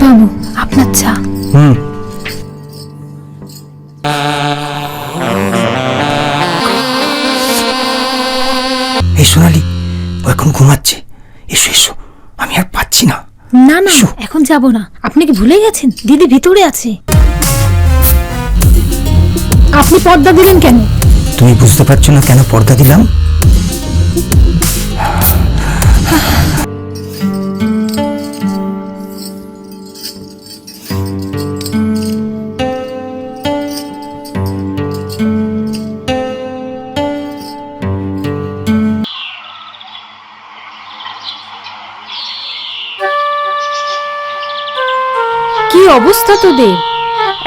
বাবু, আপনার চা। এই সোনালি, ও এখন ঘুমাচ্ছে। এসো এসো, আমি আর পাচ্ছি না। না না, এখন যাব না। আপনি কি ভুলে গেছেন দিদি ভিতরে আছে? আপনি পর্দা দিলেন কেন? তুমি বুঝতে পারছো না কেন পর্দা দিলাম? কি অবস্থা তোদের?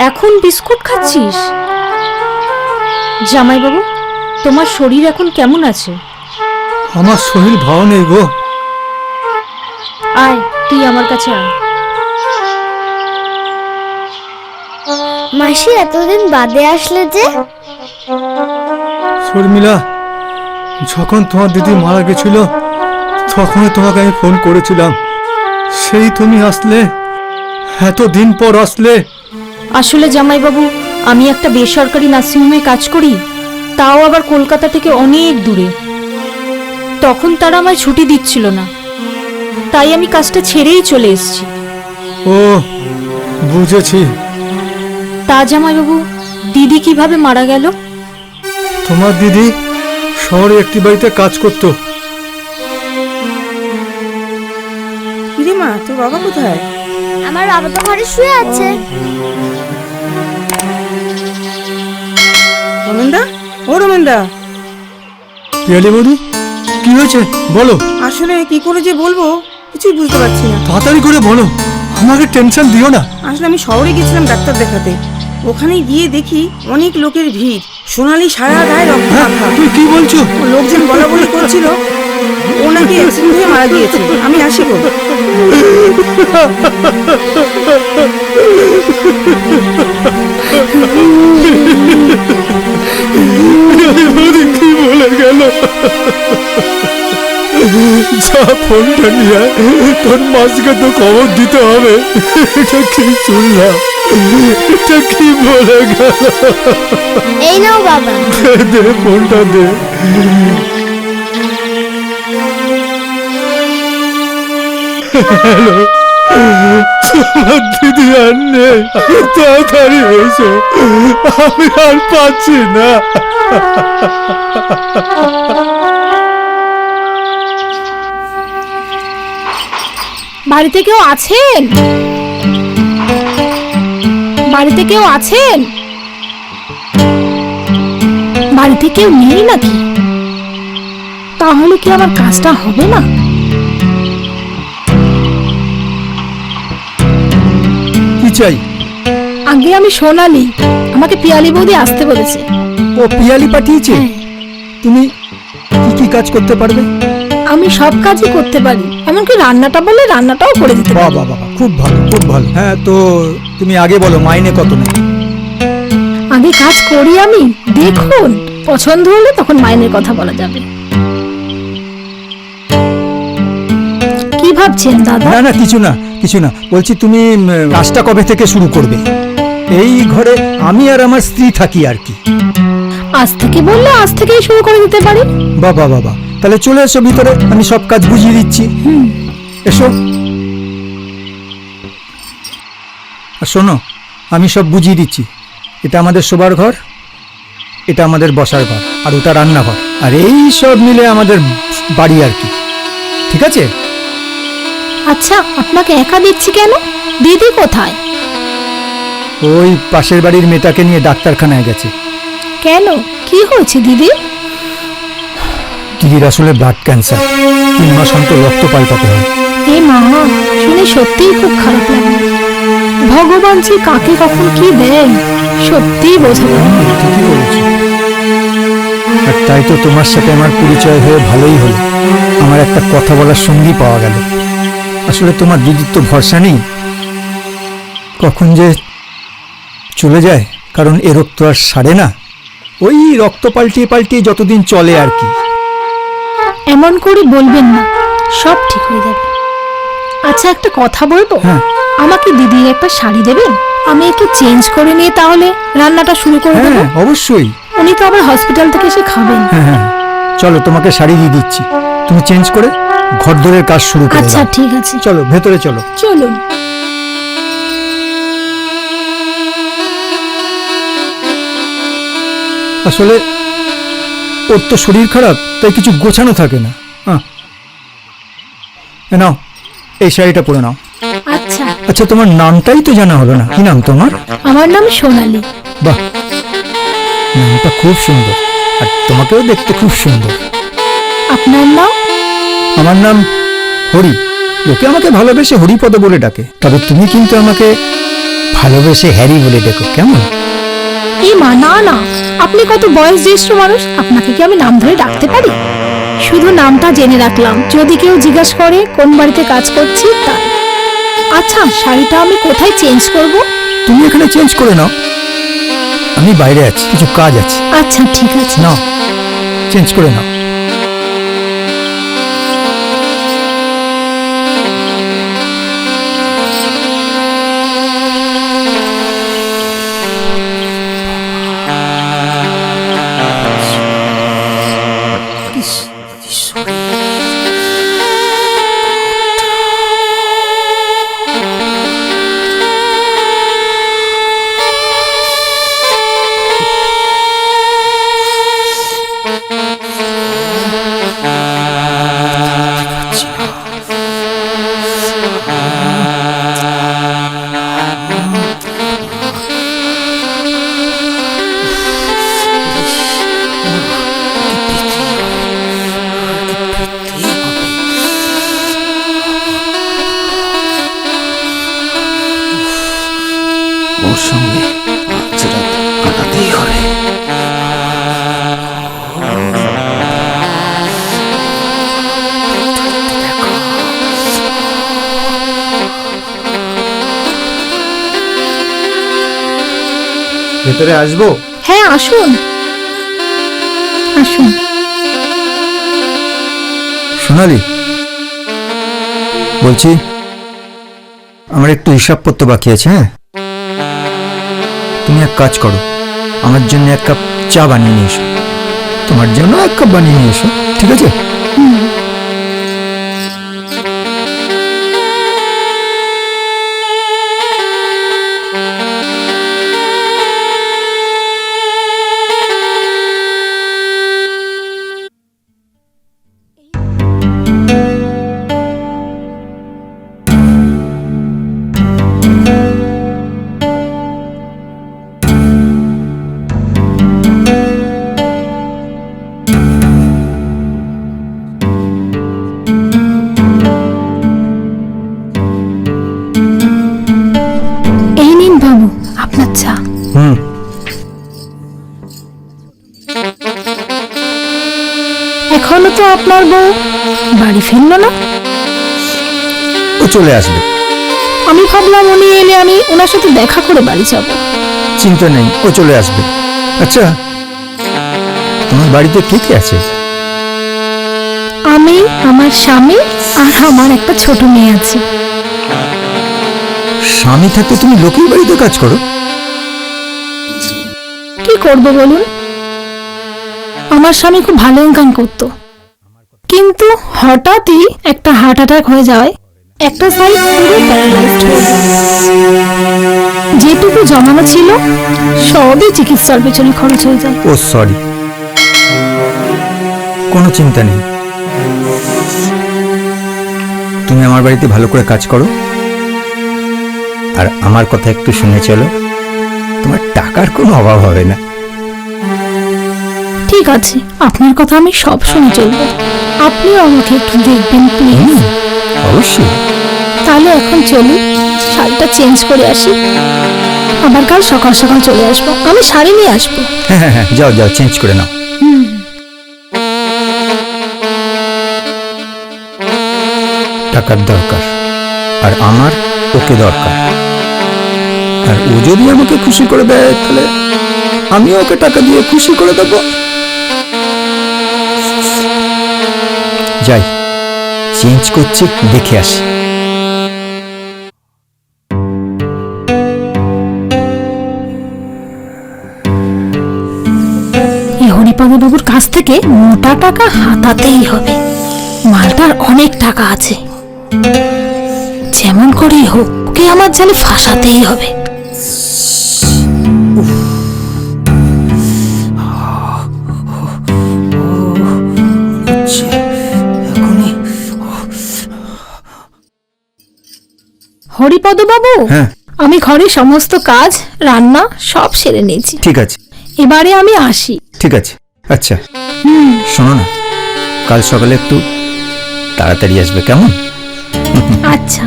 এখন বিস্কুট খাচ্ছিস? জামাইবাবু, তোমার শরীর এখন কেমন আছে? আমার শরীর ভালো নেই গো। আয়, তুই আমার কাছে আয়। মাসি এতদিন বাদে আসলে যে? শর্মিলা, যখন তোমার দিদি মারা গেছিল তখনই তোমাকে আমি ফোন করেছিলাম। সেই তুমি আসলে, এতদিন পর আসলে। আসলে জামাইবাবু, আমি একটা বেসরকারি নার্সিংহোমে কাজ করি, তাও আবার কলকাতা থেকে অনেক দূরে। তখন তারা আমায় ছুটি দিচ্ছিল না, তাই আমি কাজটা ছেড়েই চলে এসেছি। ও, বুঝেছি। তা জামাইবাবু, দিদি কিভাবে মারা গেল? তোমার দিদি শহরে একটি বাড়িতে কাজ করতো। কিরে মা, তোর বাবা কোথায়? আমার বাবা তো ঘরে শুয়ে আছে। রমেনদা, ও রমেনদা, পিয়ালি বৌদি, কি হয়েছে বলো। আসলে কি করে যে বলবো কিছুই বুঝতে পারছি না। তাড়াতাড়ি করে বলো, আমাকে টেনশন দিও না। আসলে আমি শহরে গেছিলাম ডাক্তার দেখাতে। ওখানে গিয়ে দেখি অনেক লোকের ভিড়। সোনালি সারা গায়ে রক্ত মাখা। তুই কি বলছো? লোকজন বলা বলি করছিল ও নাকি অ্যাক্সিডেন্ট হয়ে মারা গিয়েছে। আমি আসি গো। কি বলে গেল? যা, ফোনটা নিয়ে তোর মাসকে তো খবর দিতে হবে। এটা কি শুনলাম? এটা কি বলে গেল? এই নাও বাবা। দে ফোনটা দে। হ্যালো, তোমার দিদি আর নেই, তাড়াতাড়ি এসো, আমি আর পাচ্ছি না। বাড়িতে কেউ আছেন? বাড়িতে কেউ আছেন? বাড়িতে কেউ নেই নাকি? তাহলে কি আমার কাজটা হবে না? কি চাই? আগে আমি সোনালি, আমাকে পিয়ালি বৌদি আসতে বলেছে। ও পিয়ালি পাঠিয়েছে? তুমি কি কি কাজ করতে পারবে? আমি সব কাজই করতে পারি, এমনকি রান্নাটা বলে রান্নাটাও করে দিতে পারি। বাবা বাবা, খুব ভালো খুব ভালো। হ্যাঁ, তো তুমি আগে বলো মাইনে কত নেবে? আগে কাজ করি আমি, দেখুন পছন্দ হলে তখন মাইনের কথা বলা যাবে। কি ভাবছেন দাদা? না না, কিছু না কিছু না, বলছি তুমি কাজটা কবে থেকে শুরু করবে? এই ঘরে আমি আর আমার স্ত্রী থাকি আর কি। আজ থেকে বললে আজ থেকেই শুরু করে দিতে পারি। বাবা বাবা, তাহলে চলে এসো ভিতরে, আমি সব কাজ বুঝিয়ে দিচ্ছি। এসো। আর শোনো, আমি সব বুঝিয়ে দিচ্ছি। এটা আমাদের শোবার ঘর, এটা আমাদের বসার ঘর, আর ওটা রান্নাঘর, আর এই সব মিলে আমাদের বাড়ি আর কি। ঠিক আছে? আচ্ছা, আপনাকে একা দিচ্ছি কেন? দিদি কোথায়? ওই পাশের বাড়ির মেয়েটাকে নিয়ে ডাক্তারখানায় গেছে। কেন, কি হয়েছে দিদি? দিদির আসলে ব্লাড ক্যান্সার, 3 মাস অন্তর রক্ত পাল্টাতে হয়। এ মা, শুনে সত্যিই খুব খারাপ লাগে। ভগবান যে কাকে কখন কি দেয় সত্যিই বোঝা যায় না। ঠিকই বলেছো। আর তাই তো তোমার সাথে আমার পরিচয় হয়ে ভালোই হলো। আমার একটা কথা বলার সঙ্গী পাওয়া গেল। আসলে তোমার দিদির তো ভরসা নেই, কখন যে চলে যায়, কারণ এ রোগ তো আর সারে না। ওই রক্ত পাল্টিয়ে পাল্টিয়ে যতদিন চলে আর কি। এমন করে বলবেন না, সব ঠিক হয়ে যাবে। আচ্ছা, একটা কথা বলবো? হ্যাঁ। আমাকে দিদি একটা শাড়ি দেবেন? আমি একটু চেঞ্জ করে নিয়ে তাহলে রান্নাটা শুরু করে দেবো। হ্যাঁ অবশ্যই। উনি তো আবার হসপিটাল থেকে এসে খাবেন। হ্যাঁ হ্যাঁ, চলো তোমাকে শাড়ি দিয়ে দিচ্ছি, তুমি চেঞ্জ করে ঘরদোরের কাজ শুরু করো। আচ্ছা ঠিক আছে, চলো ভেতরে চলো। চলুন। আসলে ওর তো শরীর খারাপ, তাই কিছু গোছানো থাকে না। এ নাও, এই শাড়িটা পরে নাও। আচ্ছা, আচ্ছা, তোমার নামটাই তো জানা হলো না, কি নাম তোমার? আমার নাম সোনালী। বাহ, নামটা খুব সুন্দর, আর তোমাকেও দেখতে খুব সুন্দর। আপনার নাম? আমার নাম হরি। লোকে আমাকে ভালোবেসে হরিপদ বলে ডাকে, তবে তুমি কিন্তু আমাকে ভালোবেসে হ্যারি বলে ডেকো, কেমন? এই মা, না না, আপনি কত বয়স জ্যেষ্ঠ মানুষ, আপনাকে কি আমি নাম ধরে ডাকতে পারি? শুধু নামটা জেনে রাখলাম, যদি কেউ জিজ্ঞাসা করে কোন বাড়িতে কাজ করছি তাই। আচ্ছা, শাড়িটা আমি কোথায় চেঞ্জ করব? তুমি এখানে চেঞ্জ করে নাও, আমি বাইরে আছি, কিছু কাজ আছে। আচ্ছা ঠিক আছে। নাও, চেঞ্জ করে নাও। ওর সঙ্গে আজ রাত কাটাতেই হবে। ভেতরে আসবো? হ্যাঁ আসুন, আসুন। সোনালি, বলছি আমার একটু হিসাবপত্র বাকি আছে। হ্যাঁ, তুমি এক কাজ করো, আমার জন্য এক কাপ চা বানিয়ে নিয়ে এসো। তোমার জন্য এক কাপ বানিয়ে নিয়ে এসো, ঠিক আছে? এই নিন বাবু আপনার চা। হুম, এখনো তো আপনার বউ বাড়ি ফিরল না। ও চলে আসবে। আমি ভাবলাম উনি এলে আমি ওনার সাথে দেখা করে বাড়ি যাব। চিন্তা নেই, ও চলে আসবে। আচ্ছা, তোমার বাড়িতে কে কে আছে? আমি, আমার স্বামী আর আমার একটা ছোট মেয়ে আছে। স্বামী থাকতে তুমি লোকের বাড়িতে কাজ করো? কি করব বলুন, আমার স্বামী খুব ভালো ইনকাম করতো, কিন্তু হঠাৎই একটা হার্ট অ্যাটাক হয়ে যায়, একটা সাইড পুরো প্যারালাইজড হয়ে যায়। যেটুকু জমানো ছিল সবই চিকিৎসার পেছনে খরচ হয়ে যায়। ও সরি, কোনো চিন্তা নেই। তুমি আমার বাড়িতে ভালো করে কাজ করো, আর আমার কথা একটু শুনে চলো, তোমার টাকার কোনো অভাব হবে না। ঠিক আছে, আপনার কথা আমি সব শুনে চলবো, আপনিও আমাকে একটু দেখবেন প্লিজ। অবশ্যই। তাহলে এখন চলি, শাড়িটা চেঞ্জ করে আসি, আবার কাল সকাল সকাল চলে আসবো। আমি শাড়ি নিয়ে আসবো। হ্যাঁ হ্যাঁ হ্যাঁ, যাও যাও, চেঞ্জ করে নাও। টাকার দরকার, আর আমার ওকে দরকার, আর ও যদি আমাকে খুশি করে দেয় তাহলে আমিও ওকে টাকা দিয়ে খুশি করে দেবো। যাই, চেঞ্জ করছি, দেখে আসি। হরিপদ বাবুর কাছ থেকে মোটা টাকা হাতাতেই হবে। মালটার অনেক টাকা আছে, যেমন করেই হোক ওকে আমার জালে ফাঁসাতেই হবে। হরিপদ বাবু, হ্যাঁ আমি ঘরে সমস্ত কাজ রান্না সব সেরে নিয়েছি, ঠিক আছে এবারে আমি আসি। ঠিক আছে। আচ্ছা শোনো না, কাল সকালে একটু তাড়াতাড়ি আসবে, কেমন? আচ্ছা।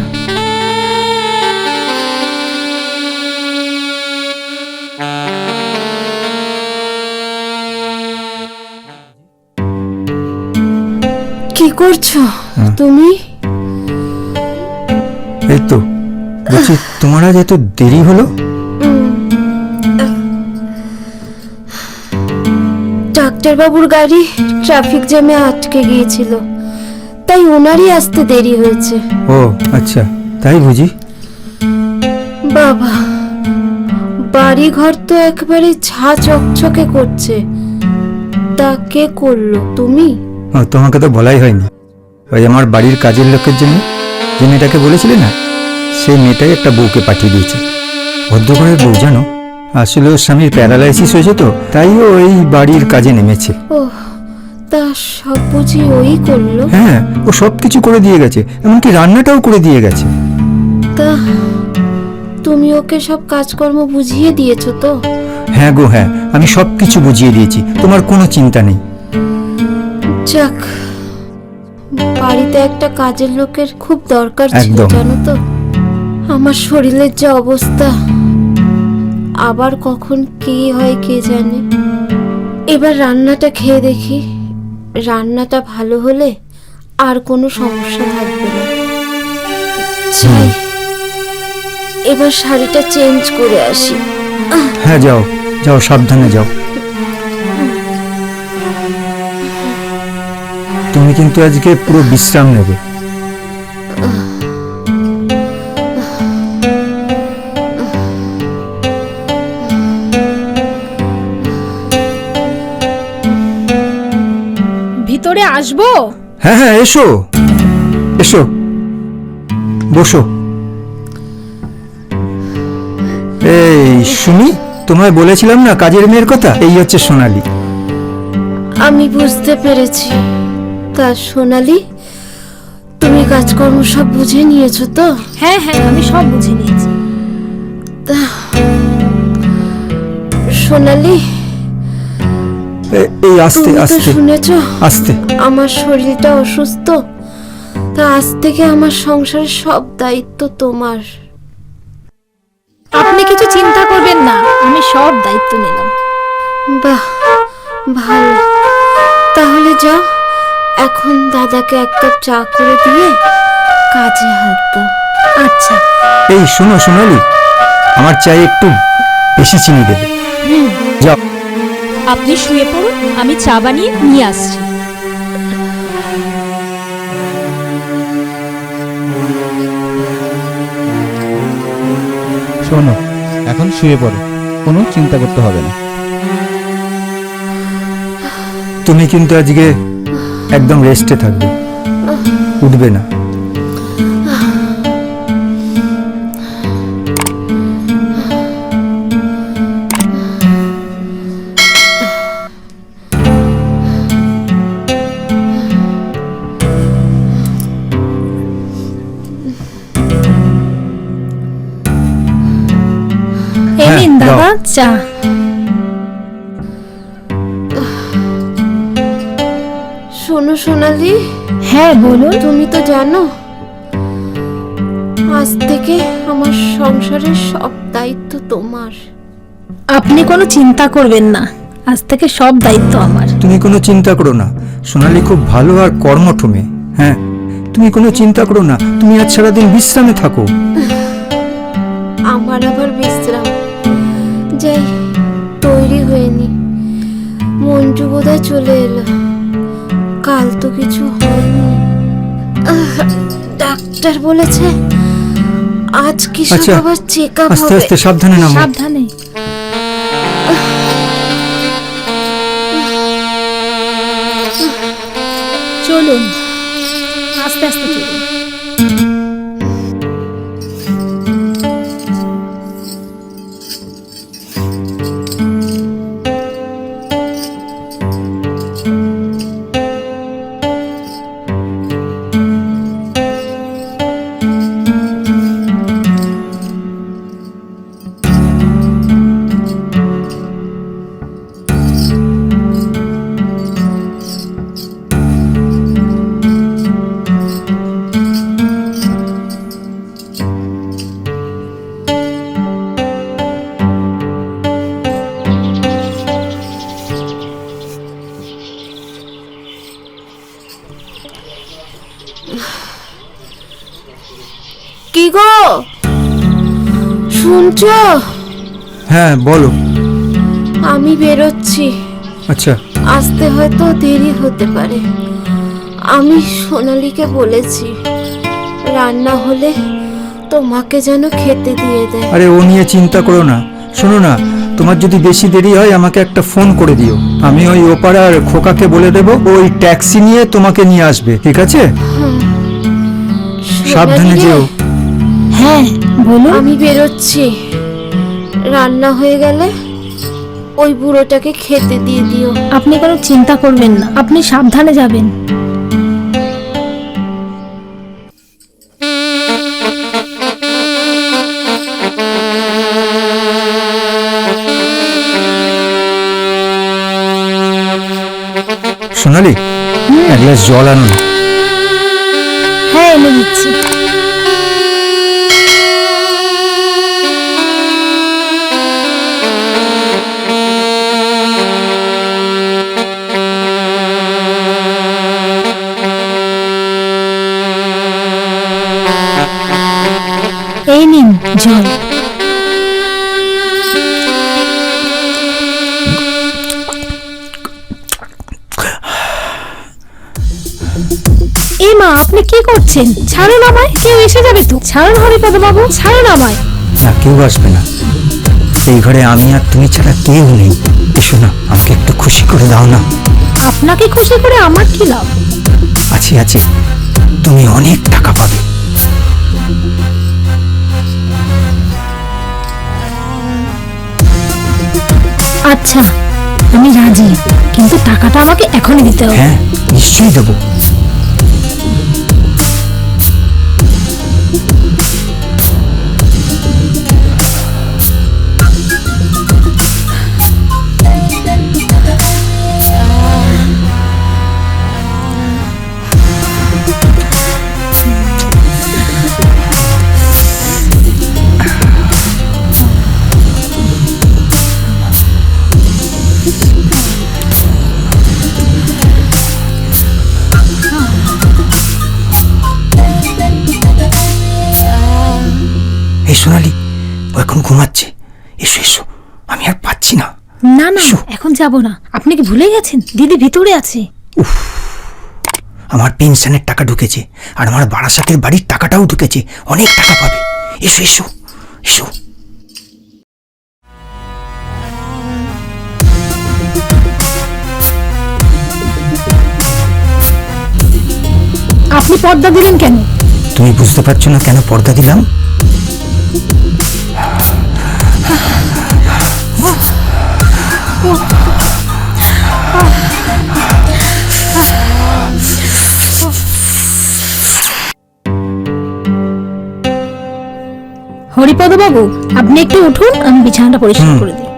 কি করছো তুমি? এই তো বলছি, তোমার আজ এত দেরি হলো? ডাক্তার বাবুর গাড়ি ট্রাফিক জ্যামে আটকে গিয়েছিল, তাই ওনারই আসতে দেরি হয়েছে। ও আচ্ছা, তাই বুঝি। বাবা, বাড়ি ঘর তো একবারে ঝা চকচকে করছে। তা কে করলো? তুমি? ও, তোমাকে তো বলাই হয়নি। ওই আমার বাড়ির কাজের লোকের জন্য যে মেয়েটাকে বলেছিলে না, সেই মেয়েটাই একটা বউকে পাঠিয়ে দিয়েছে। ভদ্রঘরের বউ জানো, আসলে ওর স্বামীর প্যারালাইসিস হয়েছে তো, তাই ও এই বাড়ির কাজে নেমেছে। ও, তা সব বুঝি ওই করলো? হ্যাঁ, ও সব কিছু করে দিয়ে গেছে, এমনকি রান্নাটাও করে দিয়ে গেছে। তা তুমি ওকে সব কাজকর্ম বুঝিয়ে দিয়েছো তো? হ্যাঁ গো হ্যাঁ, আমি সব কিছু বুঝিয়ে দিয়েছি, তোমার কোনো চিন্তা নেই। যাক, বাড়িতে একটা কাজের লোকের খুব দরকার ছিল, একদম। জানো তো। আমার শরীরের যা অবস্থা, আবার কখন কি হয় কে জানে। এবার রান্নাটা খেয়ে দেখি, রান্নাটা ভালো হলে আর কোনো সমস্যা থাকবে না। যাই, এবার শাড়িটা চেঞ্জ করে আসি। হ্যাঁ যাও যাও, সাবধানে যাও। তুমি কিন্তু আজকে পুরো বিশ্রাম নেবে। ভিতরে আসবো? হ্যাঁ হ্যাঁ, এসো এসো, বসো। এই শুনি, তোমায় বলেছিলাম না কাজের মেয়ের কথা, এই হচ্ছে সোনালি। আমি বুঝতে পেরেছি। তা সোনালি, তুমি কাজকর্ম সব বুঝে নিয়েছো তো? হ্যাঁ হ্যাঁ, আমি সব বুঝে নিয়েছি। তা সোনালি, এই আস্তে তুমি তো আস্তে শুনেছো আস্তে। আমার শরীরটা অসুস্থ। তা আজ থেকে আমার সংসারের সব দায়িত্ব তোমার। আপনি কিছু চিন্তা করবেন না, আমি সব দায়িত্ব নিলাম। বাহ, ভালো। তাহলে যাও, এখন দাদাকে এক কাপ চা করে দিয়ে কাজে হাত দাও। আচ্ছা। এই শোনো সোনালি, আমার চাই একটু বেশি চিনি দেবে। যাও। আপনি শুয়ে পড়ুন, আমি চা বানিয়ে নিয়ে আসছি। শোনো, এখন শুয়ে পড়ো, কোনো চিন্তা করতে হবে না। তুমি কিন্তু আজকে একদম রেস্টে থাকবে, উঠবে না। এই হ্যাঁ, নিন দাও। দাদা চা। শোনো সোনালি, হ্যাঁ বলুন। তুমি তো জানো আজ থেকে আমার সংসারের সব দায়িত্ব তোমার। আপনি কোনো চিন্তা করবেন না, আজ থেকে সব দায়িত্ব আমার। তুমি কোনো চিন্তা করো না, সোনালি খুব ভালো আর কর্মঠ মেয়ে। হ্যাঁ, তুমি কোনো চিন্তা করো না, তুমি আজ সারাদিন বিশ্রামে থাকো। আমার আবার বিশ্রাম? যাই, তৈরি হয়নি। মঞ্জু বোধহয় চলে এলো, কাল তো কিছু হয়নি। ডাক্তার বলেছে আজ কি আচ্ছা, আবার চেক আপ আস্তে হবে। আস্তে সাবধানে নামো। সাবধানে। চলুন, আস্তে আস্তে চলুন। কি গো, শুনছো? হ্যাঁ বলো। আমি বেরোচ্ছি, আচ্ছা, আসতে হয়তো দেরি হতে পারে। আমি সোনালীকে বলেছি রান্না হলে তোমাকে যেন খেতে দিয়ে দেয়। আরে ও নিয়ে চিন্তা করো না। শোনো না, তোমার যদি বেশি দেরি হয় আমাকে একটা ফোন করে দিও, আমি ওই ওপাড়ার খোকাকে বলে দেবো, ওই ট্যাক্সি নিয়ে তোমাকে নিয়ে আসবে, ঠিক আছে? সাবধানে সোনালী রে, যেও। হ্যাঁ বলুন। আমি বেরোচ্ছি, রান্না হয়ে গেলে ওই বুড়োটাকে খেতে দিয়ে দিও। আপনি কোনো চিন্তা করবেন না, আপনি সাবধানে যাবেন। সোনালি, এক গ্লাস জল আনো না। হ্যাঁ এনে দিচ্ছি। এই নিন জল। এই মা, আপনি কি করছেন? ছাড়ুন আমায়, কেউ এসে যাবে তো। ছাড়ুন হরিপদ বাবু, ছাড়ুন আমায়। না, কেউ আসবে না। এই ঘরে আমি আর তুমি ছাড়া কেউ নেই। এসো না, আমাকে একটু খুশি করে দাও না। আপনাকে খুশি করে আমার কি লাভ? আছে আছে, তুমি অনেক টাকা পাবে। আচ্ছা আমি রাজি, কিন্তু টাকাটা আমাকে এখনই দিতে হবে। হ্যাঁ নিশ্চয়ই দেবো। এই সোনালি, ও এখন ঘুমাচ্ছে। এসো এসো, আমি আর পাচ্ছি না। না না, এখন যাব না। আপনি কি ভুলে গেছেন দিদি ভিতরে আছে? আমার পেনশনের টাকা ঢুকেছে, আর আমার বারাসাতের বাড়ির টাকাটাও ঢুকেছে, অনেক টাকা পাবে। এসো এসো এসো। আপনি পর্দা দিলেন কেন? তুমি বুঝতে পারছো না কেন পর্দা দিলাম? হরিপদ বাবু, আপনি একটু উঠুন, আমি বিছানাটা পরিষ্কার করে দিই।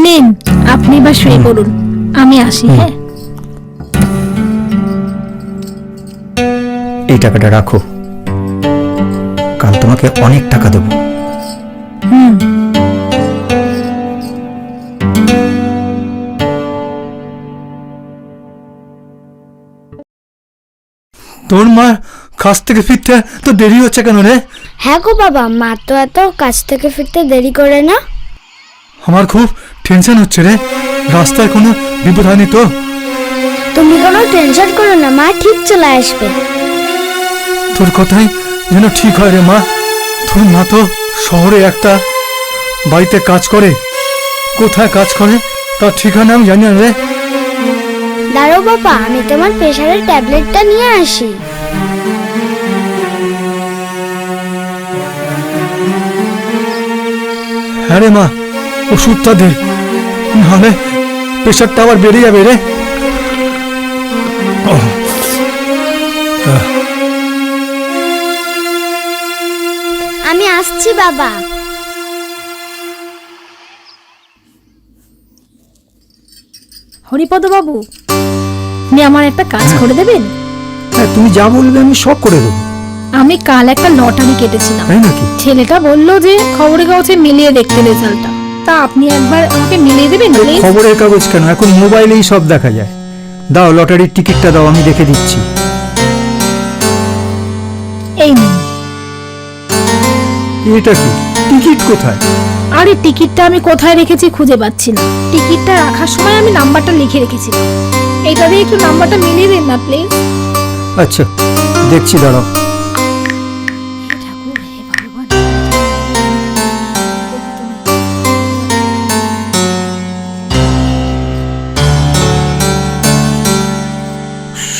নিন, আপনি বা শুয়ে পড়ুন, আমি আসি। হ্যাঁ এই টাকাটা রাখো, কাল তোমাকে অনেক টাকা দেবো। তোর মা কাজ থেকে ফিরতে তো দেরি হচ্ছে কেন রে? হ্যাঁ গো বাবা, মা তো এত কাজ থেকে ফিরতে দেরি করে না। আমার খুব টেনশন হচ্ছে রে, রাস্তায় কোনো বিপদ হয়নি তো? তুমি কোনো টেনশন করো না, মা ঠিক চলে আসবে। তোর কথাই যেন ঠিক হয় রে মা। তোর মা তো শহরে একটা বাড়িতে কাজ করে, কোথায় কাজ করে তার ঠিকানা আমি জানি না রে। দাঁড়াও বাবা, আমি তোমার প্রেশারের ট্যাবলেটটা নিয়ে আসি। হ্যাঁ রে মা, ওষুধটা দে, নাহলে প্রেশারটা আবার বেড়ে যাবে রে। আমি আসছি বাবা। হরিপদ বাবু, আপনি আমার একটা কাজ করে দেবেন? হ্যাঁ, তুমি যা বলবে আমি সব করে দেবো। আমি কাল একটা লটারি কেটেছিলাম। তাই নাকি? ছেলেটা বললো যে খবরের কাগজে মিলিয়ে দেখতে রেজাল্টটা। তা আপনি একবার আমাকে মিলিয়ে দেবেন প্লিজ? খবরের কাগজ কেন, এখন মোবাইলেই সব দেখা যায়। দাও লটারির টিকিটটা দাও, আমি দেখে দিচ্ছি। এই নিন। এটা কি টিকিট কোথায়? আরে টিকিটটা আমি কোথায় রেখেছি খুঁজে পাচ্ছি না। টিকিটটা রাখার সময় আমি নাম্বারটা লিখে রেখেছিলাম। এটা দিয়ে একটু নাম্বারটা মিলিয়ে দিন না প্লিজ। আচ্ছা দেখছি, দাঁড়াও।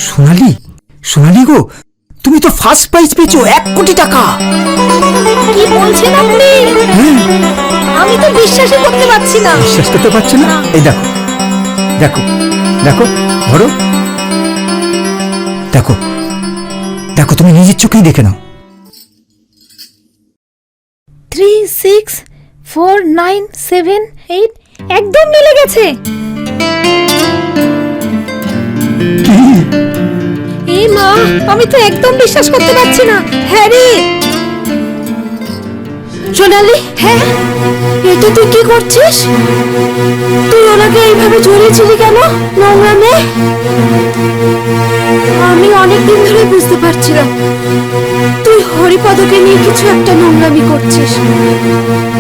সোনালি, সোনালি গো, তুমি তো ফার্স্ট প্রাইজ পেয়েছো 1 কোটি টাকা। কি বলছেন আপনি? আমি তো বিশ্বাসই করতে পারছি না। বিশ্বাস করতে পারছো না? এই দেখো দেখো দেখো, ধরো, দেখো দেখো, তুমি নিজের চোখেই দেখে নাও। 364978 একদম মিলে গেছে। এই মা, আমি তো একদম বিশ্বাস করতে পারছি না। হ্যারি, সোনালি, হ্যাঁ এটা তুই কি করছিস? তুই ওনাকে এইভাবে জড়িয়েছিলি কেন? নোংরা মেয়ে। আমি অনেকদিন ধরে বুঝতে পারছিলাম তুই হরিপদকে নিয়ে কিছু একটা নোংরামি করছিস।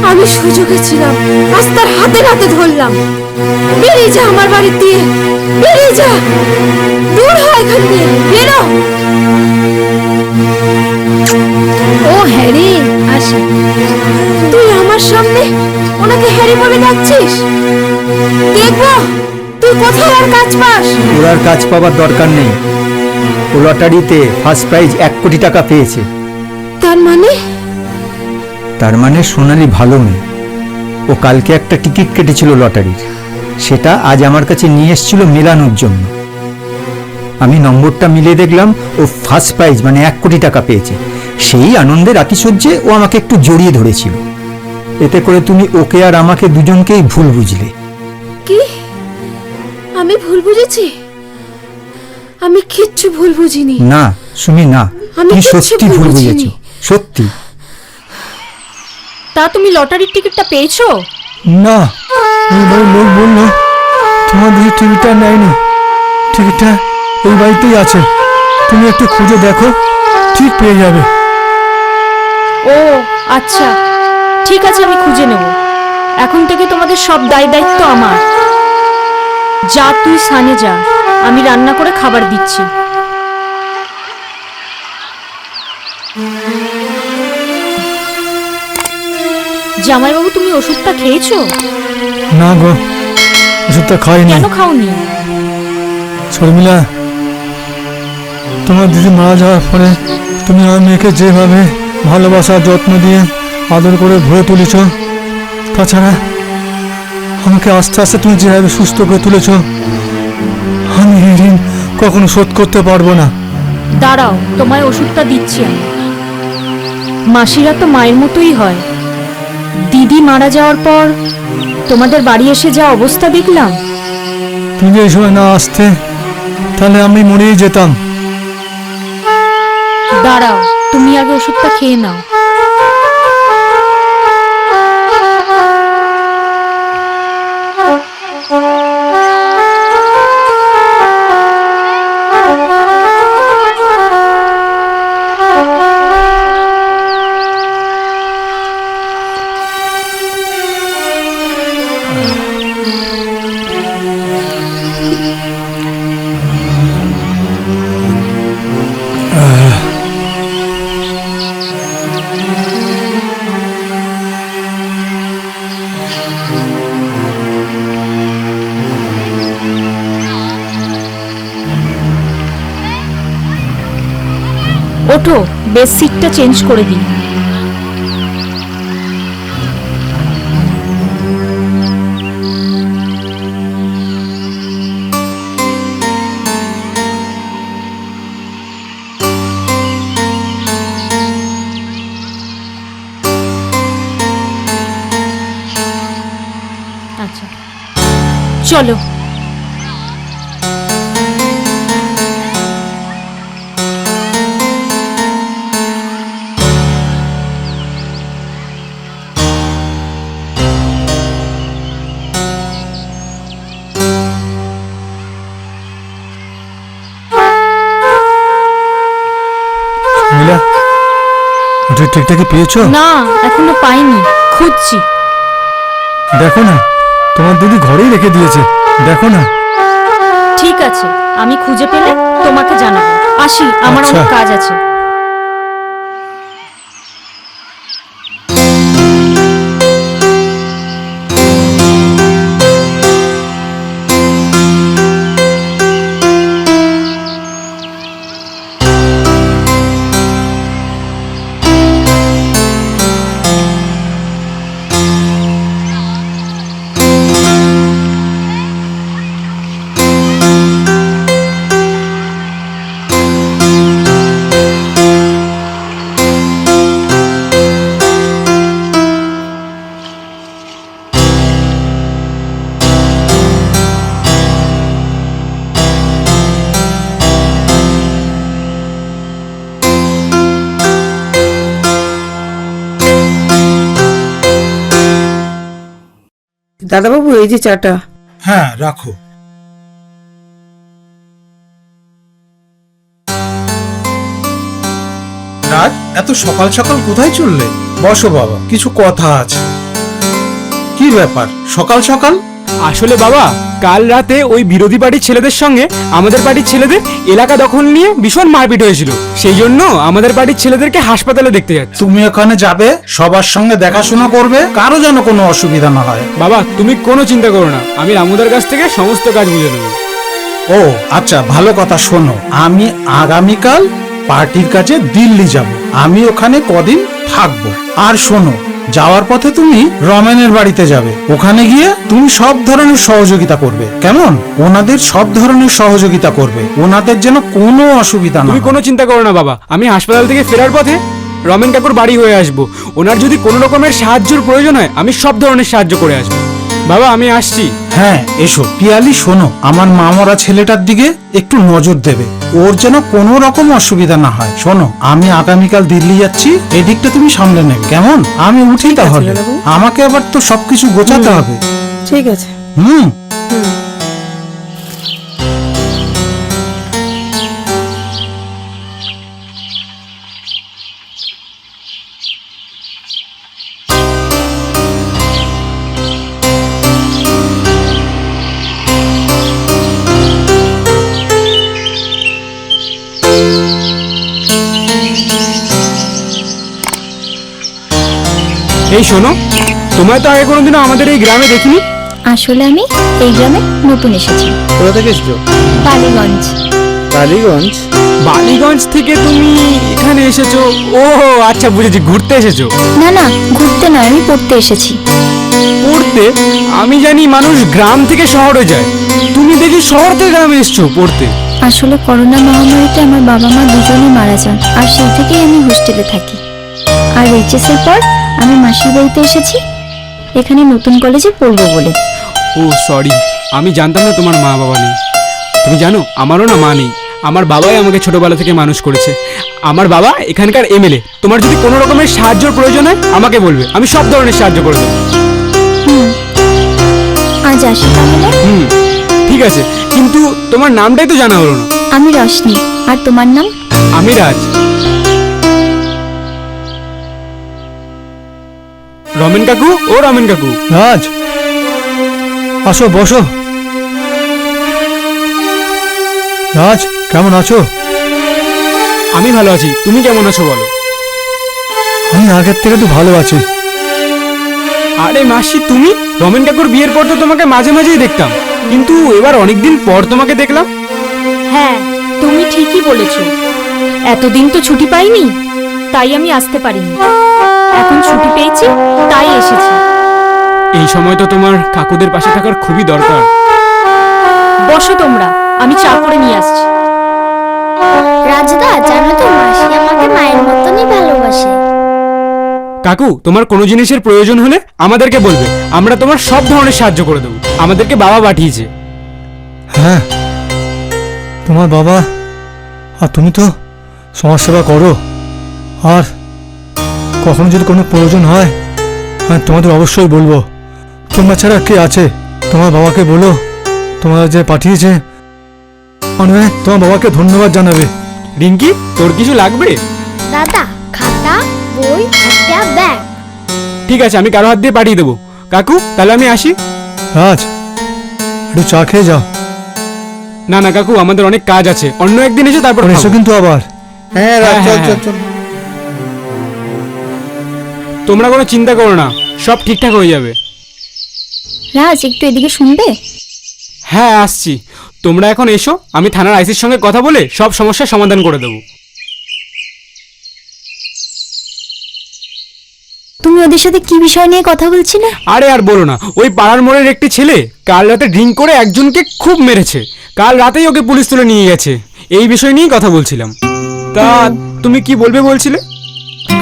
আমি সুযোগে ছিলাম, আজ তার হাতে নাতে ধরলাম। বেরিয়ে যা আমার বাড়ি দিয়ে, বেরিয়ে যা, দূর হয় এখান দিয়ে, বেরো। ও হ্যারি, আসি। তুই আমার সামনে ওনাকে হ্যারি বলে ডাকছিস? দেখবো তুই কোথায় আর কাজ পাস। ওর আর কাজ পাবার দরকার নেই। ও লটারিতে ফার্স্ট প্রাইজ 1 কোটি টাকা পেয়েছে। তার মানে? তার মানে সোনালি ভালো মেয়ে। ও কালকে একটা টিকিট কেটেছিল লটারির, সেটা আজ আমার কাছে নিয়ে এসেছিল মেলানোর জন্য। আমি নম্বরটা মিলিয়ে দেখলাম ও ফার্স্ট প্রাইজ মানে 1 কোটি টাকা পেয়েছে। সেই আনন্দের আতিশয্যে ও আমাকে একটু জড়িয়ে ধরেছিল। এতে করে তুমি ওকে আর আমাকে দুজনকেই ভুল বুঝলে। কি? আমি ভুল বুঝেছি? আমি কিচ্ছু ভুল বুঝিনি। না সুমি, না, আমি তুমি কিচ্ছু সত্যি ভুল ভুল বুঝিনি। বুঝেছো, সত্যি। তা তুমি লটারির টিকিটটা পেয়েছো? না, এই বাড়ির লোক বললো তোমার দিদি টিকিটটা নেয়নি। টিকিটটা এই বাড়িতেই আছে, তুমি একটু খুঁজে দেখো, ঠিক পেয়ে যাবে। ও আচ্ছা, ঠিক আছে, আমি খুঁজে নেব। এখন থেকে তোমাদের সব দায়িত্ব আমার। যা তুই সানে যা, আমি রান্না করে খাবার দিচ্ছি। জামাইবাবু, তুমি ওষুধটা খেয়েছো? না গো, ওষুধটা খাইনি। কেন খাওনি? শর্মিলা, তোমার দিদি মারা যাওয়ার পরে তুমি আমার মেয়েকে যেভাবে ভালোবাসা যত্ন দিয়ে আদর করে ভরে তুলেছ, তাছাড়া আমাকে আস্তে আস্তে তুমি যেভাবে সুস্থ করে তুলেছ, আমি এই ঋণ কখনো শোধ করতে পারবো না। দাঁড়াও, তোমায় ওষুধটা দিচ্ছি আমি। মাসিরা তো মায়ের মতোই হয়। দিদি মারা যাওয়ার পর তোমাদের বাড়ি এসে যা অবস্থা দেখলাম। তুমি এই সময় না আসতে তাহলে আমি মরেই যেতাম। দাঁড়াও, তুমি আগে ওষুধটা খেয়ে নাও। ওঠো, বেস সিটটা চেঞ্জ করে দিই। আচ্ছা, চলো। মিলা, ওটা ঠিকঠাকই পেয়েছো? না, এখনো পাইনি, খুঁজছি। দেখো না, তোমার দিদি ঘরেই রেখে দিয়েছে, দেখো না। ঠিক আছে, আমি খুঁজে পেলে তোমাকে জানাবো। আসি, আমার আচ্ছা। অনেক কাজ আছে। দাদাবাবু, এই যে চাটা। হ্যাঁ, রাখো। রাজ, এত সকাল সকাল কোথায় চললে? বসো বাবা, কিছু কথা আছে। কি ব্যাপার সকাল সকাল? আসলে বাবা, কাল রাতে ওই বিরোধী পার্টির ছেলেদের সঙ্গে আমাদের পার্টির ছেলেদের এলাকা দখল নিয়ে ভীষণ মারপিট হয়েছিল। সেই জন্য আমাদের পার্টির ছেলেদেরকে হাসপাতালে দেখতে যাচ্ছি। তুমি ওখানে যাবে, সবার সঙ্গে দেখাশোনা করবে, কারো যেন কোনো অসুবিধা না হয়। বাবা, তুমি কোনো চিন্তা করো না, আমি রামুদার কাছ থেকে সমস্ত কাজ বুঝে নেব। ও আচ্ছা, ভালো কথা। শোনো, আমি আগামীকাল পার্টির কাছে দিল্লি যাব। আমি ওখানে কদিন থাকবো। আর শোনো, যাওয়ার পথে তুমি রমেনের বাড়িতে যাবে। ওখানে গিয়ে তুমি সব ধরনের সহযোগিতা করবে, কেমন? ওনাদের সব ধরনের সহযোগিতা করবে, ওনাদের যেন কোনো অসুবিধা না তুমি হয়। কোনো চিন্তা করো না বাবা, আমি হাসপাতাল থেকে ফেরার পথে রমেন কাকুর বাড়ি হয়ে আসবো। ওনার যদি কোনো রকমের সাহায্যের প্রয়োজন হয়, আমি সব ধরনের সাহায্য করে আসবো। বাবা, আমি আসছি। হ্যাঁ, এসো। পিয়ালি, শোনো, আমার মামরা ছেলেটার দিকে একটু নজর দেবে, ওর যেন কোনো রকম অসুবিধা না হয়। শোনো, আমি আগামীকাল দিল্লি যাচ্ছি, এদিকটা তুমি সামলে নেবে, কেমন? আমি উঠি তাহলে, দাদাবাবু। আমাকে আবার তো সবকিছু গোছাতে হবে। ঠিক আছে। হুম। এই শোনো, তোমায় তো আগে কোনোদিনও আমাদের এই গ্রামে দেখিনি। আসলে আমি এই গ্রামে নতুন এসেছি, কোথা থেকে এসছো? বালিগঞ্জ। টালিগঞ্জ? বালিগঞ্জ থেকে তুমি এখানে এসেছো? ও আচ্ছা, বুঝেছি, ঘুরতে এসেছো। না না, ঘুরতে নয়, আমি পড়তে এসেছি। পড়তে? আমি জানি মানুষ গ্রাম থেকে শহরে যায়, তুমি দেখি শহর থেকে গ্রামে এসছো পড়তে। আসলে করোনা মহামারীতে আমার বাবা মা দুজনেই মারা যান, আর সেই থেকেই আমি হোস্টেলে থাকি। আর এইচএস এর পর আমি মাসির বাড়িতে এসেছি, এখানে নতুন কলেজে পড়বো বলে। ও সরি, আমি জানতাম না তোমার মা বাবা নেই। তুমি জানো, আমারও না মা নেই, আমার বাবাই আমাকে ছোটবেলা থেকে মানুষ করেছে। আমার বাবা এখানকার এমএলএ। তোমার যদি কোনো রকমের সাহায্যের প্রয়োজন হয় আমাকে বলবে, আমি সব ধরনের সাহায্য করে দেবো। আজ আসি তাহলে। ঠিক আছে, কিন্তু তোমার নামটাই তো জানা হলো না। আমি রশনি, আর তোমার নাম? আমি রাজ। রমেন কাকু, ও রমেন কাকু। রাজ, আসো, বসো। রাজ, কেমন আছো? আমি ভালো আছি, তুমি কেমন আছো বলো? আমি আগের থেকে তো ভালো আছি। আরে মাসি, তুমি? রমেন কাকুর বিয়ের পর তো তোমাকে মাঝে মাঝেই দেখতাম, কিন্তু এবার অনেকদিন পর তোমাকে দেখলাম। হ্যাঁ, তুমি ঠিকই বলেছো। এতদিন তো ছুটি পাইনি, তাই আমি আসতে পারিনি। এখন ছুটি পেয়েছি, তাই এসেছি। এই সময় তো তোমার কাকুদের পাশে থাকার খুবই দরকার। বসো তোমরা, আমি চা করে নিয়ে আসছি। রাজদা, জানো তো মাসি আমাকে মায়ের মতনই ভালোবাসে। কাকু, তোমার কোনো জিনিসের প্রয়োজন হলে আমাদেরকে বলবে, আমরা তোমার সব ধরনের সাহায্য করে দেবো। আমাদেরকে বাবা পাঠিয়েছে। হ্যাঁ, তোমার বাবা আর তুমি তো সমাজসেবা করো, আর কখনো যদি কোনো প্রয়োজন হয় আমি তোমাদের অবশ্যই বলবো। তোমরা ছাড়া কে আছে? তোমার বাবাকে বলো তোমার যে পাঠিয়েছে, মানে তোমার বাবাকে ধন্যবাদ জানাবে। রিঙ্কি, তোর কিছু লাগবে? দাদা, খাতা, বই, একটা ব্যাগ। ঠিক আছে, আমি কারো হাত দিয়ে পাঠিয়ে দেবো। কাকু, তাহলে আমি আসি। রাজ, একটু চা খেয়ে যাও। না না কাকু, আমাদের অনেক কাজ আছে, অন্য একদিন এসে তারপর এসো খাবো। কিন্তু আবার। হ্যাঁ হ্যাঁ, চল হ্যাঁ, চল চল। তোমরা কোনো চিন্তা করো না, সব ঠিকঠাক হয়ে যাবে। রাজ, একটু এদিকে শুনবে? হ্যাঁ, আসছি। তোমরা এখন এসো, আমি থানার আইসির সঙ্গে কথা বলে সব সমস্যার সমাধান করে দেবো। তুমি ওদের সাথে কি বিষয় নিয়ে কথা বলছিলে? আরে আর বলো না, ওই পাড়ার মোড়ের একটি ছেলে কাল রাতে ড্রিঙ্ক করে একজনকে খুব মেরেছে। কাল রাতেই ওকে পুলিশ তুলে নিয়ে গেছে। এই বিষয় নিয়েই কথা বলছিলাম। তা তুমি কি বলবে বলছিলে?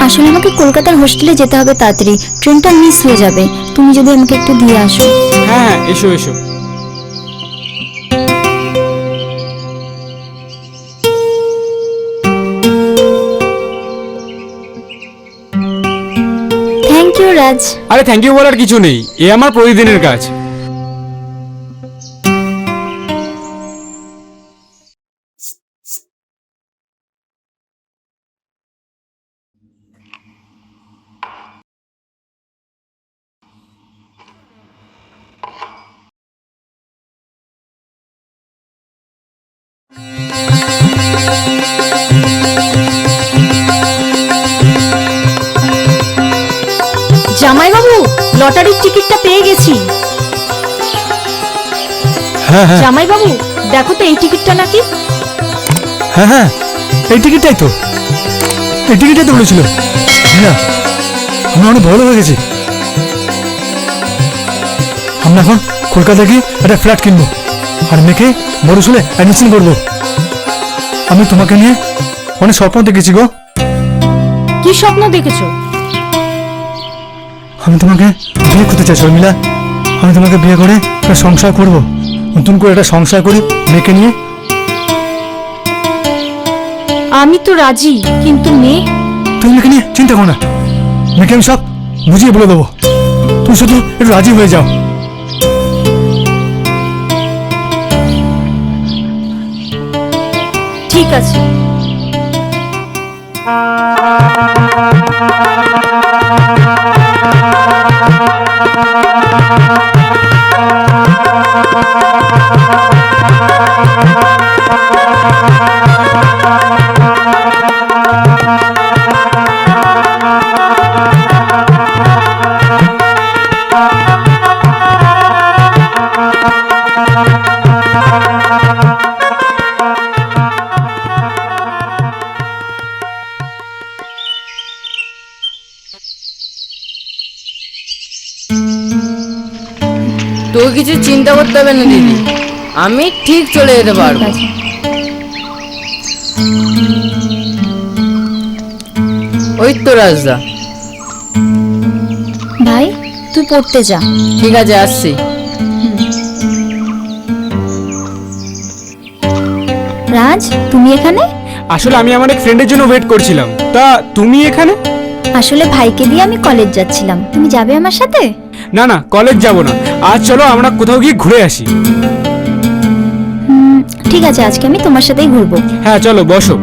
আসলে আমাকে কলকাতার হোস্টেলে যেতে হবে তাড়াতাড়ি, ট্রেনটা মিস হয়ে যাবে। তুমি যদি আমাকে একটু দিয়ে আসো। হ্যাঁ হ্যাঁ, এসো এসো। থ্যাংক ইউ রাজ। আরে থ্যাংক ইউ বলার কিছু নেই, এ আমার প্রতিদিনের কাজ। জামাইবাবু, লটারির টিকিটটা পেয়ে গেছি। হ্যাঁ হ্যাঁ জামাইবাবু, দেখো তো এই টিকিটটা নাকি? হ্যাঁ হ্যাঁ, এই টিকিটটাই তো, এই টিকিটটাই তো বলেছিল। হ্যাঁ, আমরা অনেক বড় হয়ে গেছি। আমরা এখন কলকাতা গিয়ে একটা ফ্ল্যাট কিনবো আর মেয়েকে বড় স্কুলে অ্যাডমিশন করবো। আমি তোমাকে নিয়ে অনেক স্বপ্ন দেখেছি গো। কি স্বপ্ন দেখেছো? আমি তোমাকে বিয়ে করতে চাই শর্মিলা। আমি তোমাকে বিয়ে করে একটা সংসার করব, নতুন করে একটা সংসার করি মেয়েকে নিয়ে। আমি তো রাজি, কিন্তু মেয়ে? তুমি মেয়েকে নিয়ে চিন্তা করো না, মেয়েকে আমি সব বুঝিয়ে বলে দেবো। তুমি শুধু একটু রাজি হয়ে যাও। ঠিক আছে। তো কিছু চিন্তা করতে হবে না দিদি, আমি ঠিক চলে যেতে পারবো। ওই তো রাজদা। ভাই, তুই পড়তে যা। ঠিক আছে, আসছি। রাজ, তুমি এখানে? আসলে আমি আমার এক ফ্রেন্ডের জন্য ওয়েট করছিলাম। তা তুমি এখানে? আসলে ভাইকে দিয়ে আমি কলেজ যাচ্ছিলাম। তুমি যাবে আমার সাথে? না না, কলেজ যাব না। আজ চলো আমরা কোথাও গিয়ে ঘুরে আসি। ঠিক আছে, আজকে আমি তোমার সাথেই ঘুরবো। হ্যাঁ চলো, বসো।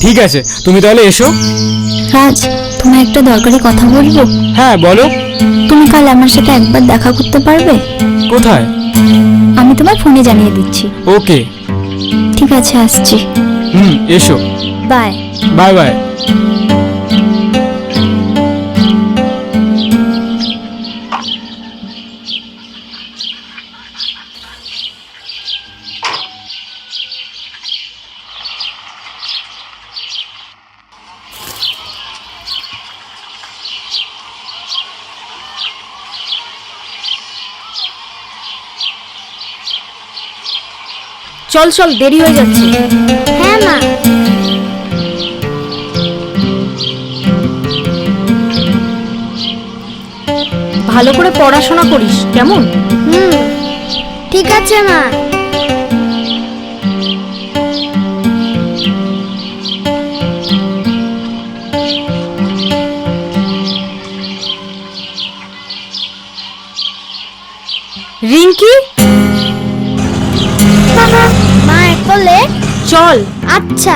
ঠিক আছে, তুমি তাহলে এসো। রাজ, তোমায় একটা দরকারি কথা বলবো। হ্যাঁ বলো। তুমি কাল আমার সাথে একবার দেখা করতে পারবে? কোথায়? আমি তোমার ফোনে জানিয়ে দিচ্ছি। ওকে। ঠিক আছে, আসছি। এসো। বাই। Bye bye. চল চল, দেরি হয়ে যাচ্ছে। হ্যাঁ মা। ভালো করে পড়াশোনা করিস, কেমন? ঠিক আছে মা। রিঙ্কি, মা বলে চল। আচ্ছা।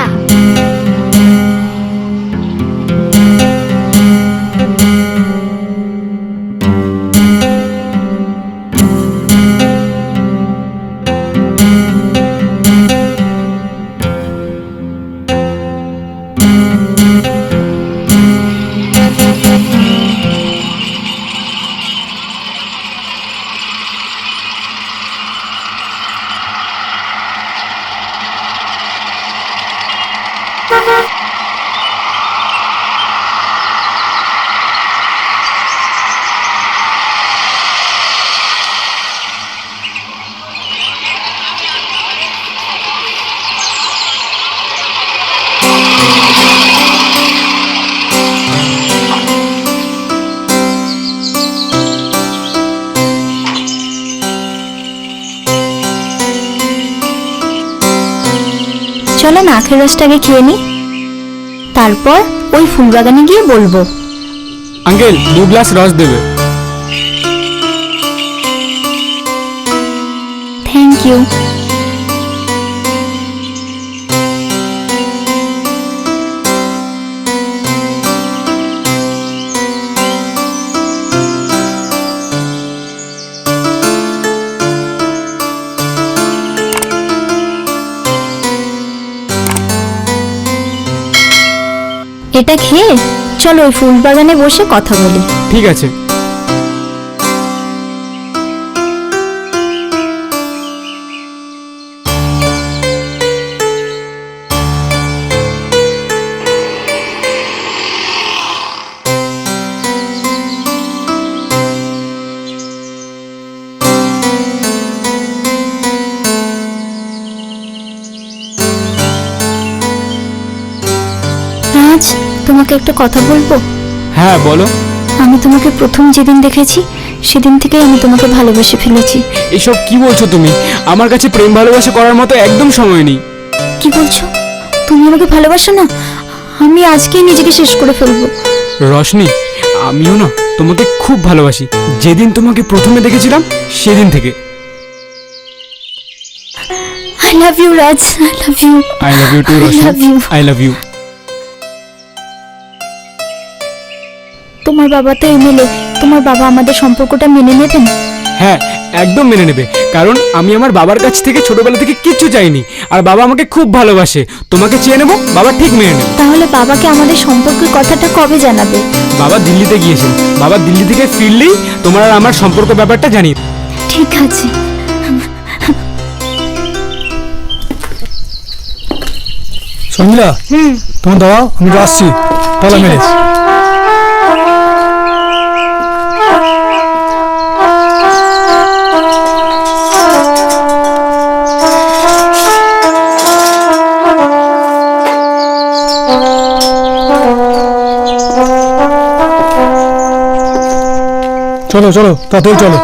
চলো না, আখের রসটাকে খেয়ে নি, তারপর ওই ফুলবাগানে গিয়ে বলবো। আঙ্কেল 2 গ্লাস রস দেবে। Thank you. এটা খেয়ে চলো ওই ফুল বাগানে বসে কথা বলি। ঠিক আছে। রাজ, তোমাকে একটা কথা বলবো। হ্যাঁ বলো। আমি তোমাকে প্রথম যেদিন দেখেছি সেদিন থেকেই আমি তোমাকে ভালোবেসে ফেলেছি। এসব কি বলছো তুমি? আমার কাছে প্রেম ভালোবাসা করার মতো একদম সময় নেই। কি বলছো? তুমি আমাকে ভালোবাসো না? আমি আজকেই নিজেকে শেষ করে ফেলবো। রশনি, আমিও না তোমাকে খুব ভালোবাসি, যেদিন তোমাকে প্রথমে দেখেছিলাম সেদিন থেকে। I love you Raj, I love you. I love you too I love Roshni, you. I love you. তোমার বাবা তো এমএলএ, তোমার বাবা আমাদের সম্পর্কটা মেনে নেবেন? হ্যাঁ, একদম মেনে নেবে, কারণ আমি আমার বাবার কাছ থেকে ছোটবেলা থেকে কিচ্ছু চাইনি, আর বাবা আমাকে খুব ভালোবাসে। তোমাকে চেয়ে নেবো, বাবা ঠিক মেনে নেবে। তাহলে বাবাকে আমাদের সম্পর্কের কথাটা কবে জানাবে? বাবা দিল্লিতে গিয়েছেন, বাবা দিল্লি থেকে ফিরলেই তোমার আর আমার সম্পর্ক ব্যাপারটা জানিয়ে। ঠিক আছে। সঞ্জিলা, তোমার দাঁড়াও, আমি আসছি, তালা মেরে। চলো চলো, তাড়াতাড়ি চলো।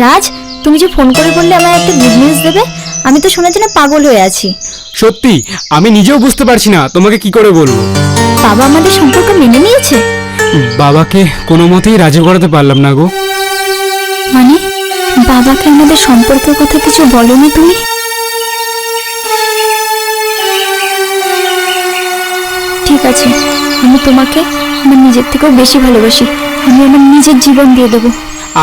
রাজ, তুমি যে ফোন করে বললে আমায় একটা গুড নিউজ দেবে, আমি তো শোনার জন্য পাগল হয়ে আছি। সত্যি আমি নিজেও বুঝতে পারছি না তোমাকে কি করে বলবো। বাবা আমাদের সম্পর্ক মেনে নিয়েছে? বাবাকে কোনো মতেই রাজি করাতে পারলাম না গো। মানে বাবাকে আমাদের সম্পর্কের কথা কিছু বলোনি তুমি? ঠিক আছে, আমি তোমাকে আমার নিজের থেকেও বেশি ভালোবাসি। আমি আমার নিজের জীবন দিয়ে দেবো।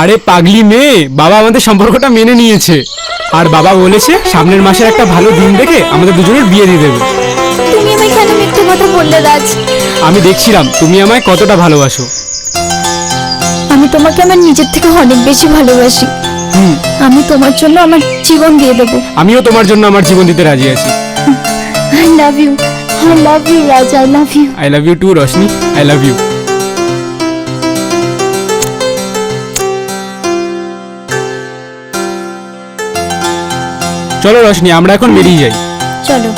আরে পাগলি মেয়ে, বাবা আমাদের সম্পর্কটা মেনে নিয়েছে। আর বাবা বলেছে সামনের মাসের একটা ভালো দিন দেখে আমাদের দুজনের বিয়ে দিয়ে দেবে। তুমি আমায় কেন মিথ্যে কথা বললে রাজ? আমি দেখছিলাম তুমি আমায় কতটা ভালোবাসো। আমি তোমাকে আমার নিজের থেকে অনেক বেশি ভালোবাসি। আমি তোমার জন্য আমার জীবন দিয়ে দেবো। আমিও তোমার জন্য আমার জীবন দিতে রাজি আছি। I love you, I love you Raj, I love you. I love you too Roshni, I love you. চলো রশনি, আমরা এখন বেরিয়ে যাই। চলো।